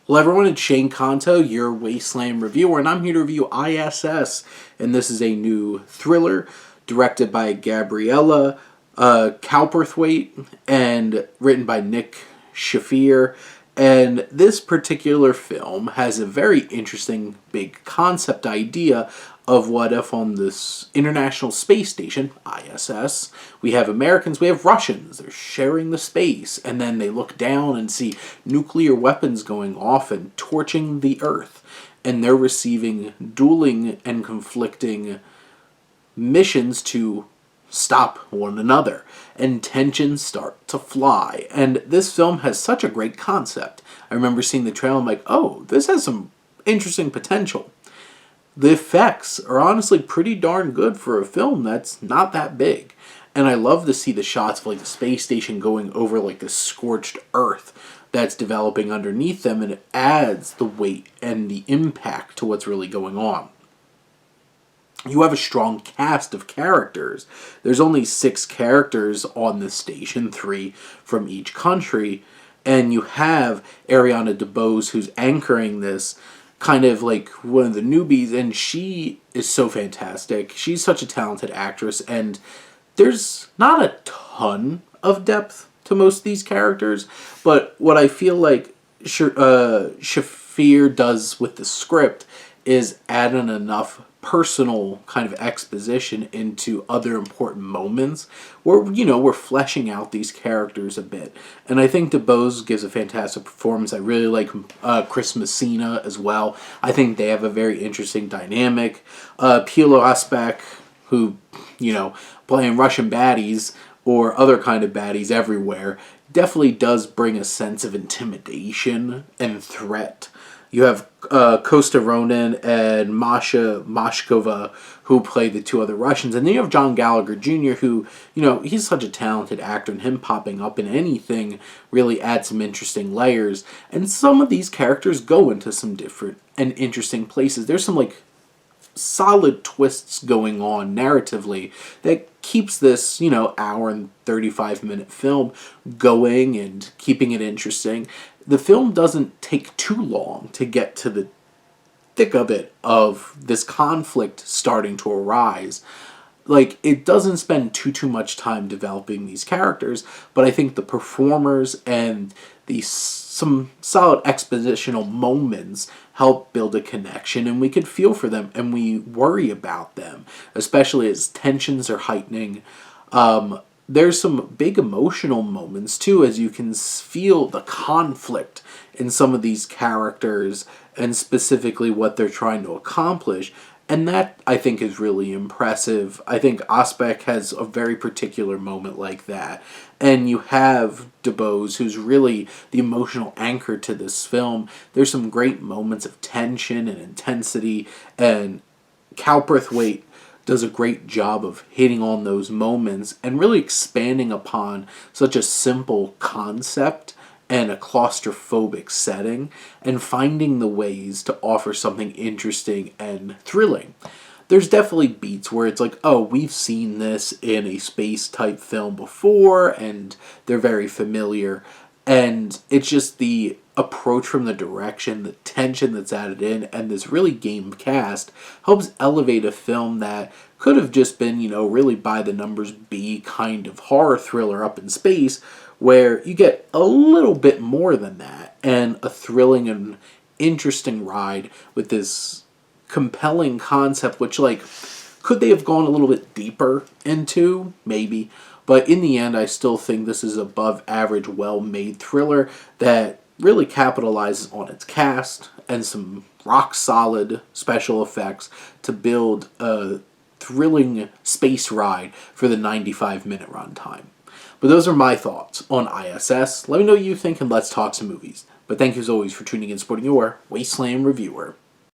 Hello everyone, it's Shane Kanto, your Wasteland reviewer, and I'm here to review I.S.S. And this is a new thriller directed by Gabriella Cowperthwaite and written by Nick Shafir. And this particular film has a very interesting big concept idea of what if on this International Space Station, ISS, we have Americans, we have Russians, they're sharing the space, and then they look down and see nuclear weapons going off and torching the Earth, and they're receiving dueling and conflicting missions to stop one another, and tensions start to fly. And this film has such a great concept. I remember seeing the trailer, I'm like, oh, this has some interesting potential. The effects are honestly pretty darn good for a film that's not that big. And I love to see the shots of like the space station going over like the scorched earth that's developing underneath them, and it adds the weight and the impact to what's really going on. You have a strong cast of characters. There's only 6 characters on this station, 3 from each country, and you have Ariana DeBose who's anchoring this, kind of like one of the newbies, and she is so fantastic. She's such a talented actress, and there's not a ton of depth to most of these characters, but what I feel like Shafir does with the script is add in enough personal kind of exposition into other important moments where, you know, we're fleshing out these characters a bit. And I think DeBose gives a fantastic performance. I really like Chris Messina as well. I think they have a very interesting dynamic. Pilo Asbak, who, you know, playing Russian baddies or other kind of baddies everywhere, definitely does bring a sense of intimidation and threat. You have Kosta Ronan and Masha Mashkova, who play the 2 other Russians. And then you have John Gallagher Jr., who, you know, he's such a talented actor, and him popping up in anything really adds some interesting layers. And some of these characters go into some different and interesting places. There's some, like, solid twists going on narratively that keeps this, you know, hour and 35-minute film going and keeping it interesting. The film doesn't take too long to get to the thick of it, of this conflict starting to arise. Like, it doesn't spend too much time developing these characters, but I think the performers and some solid expositional moments help build a connection, and we could feel for them and we worry about them, especially as tensions are heightening. There's some big emotional moments too, as you can feel the conflict in some of these characters and specifically what they're trying to accomplish. And that, I think, is really impressive. I think Asbak has a very particular moment like that. And you have DeBose, who's really the emotional anchor to this film. There's some great moments of tension and intensity, and Cowperthwaite does a great job of hitting on those moments and really expanding upon such a simple concept and a claustrophobic setting, and finding the ways to offer something interesting and thrilling. There's definitely beats where it's like, oh, we've seen this in a space type film before, and they're very familiar. And it's just the approach from the direction, the tension that's added in, and this really game cast helps elevate a film that could have just been, you know, really by the numbers B kind of horror thriller up in space, where you get a little bit more than that, and a thrilling and interesting ride with this compelling concept, which, like, could they have gone a little bit deeper into? Maybe. But in the end, I still think this is above average, well-made thriller that really capitalizes on its cast and some rock-solid special effects to build a thrilling space ride for the 95-minute runtime. But those are my thoughts on I.S.S. Let me know what you think, and let's talk some movies. But thank you as always for tuning in and supporting your Wasteland reviewer.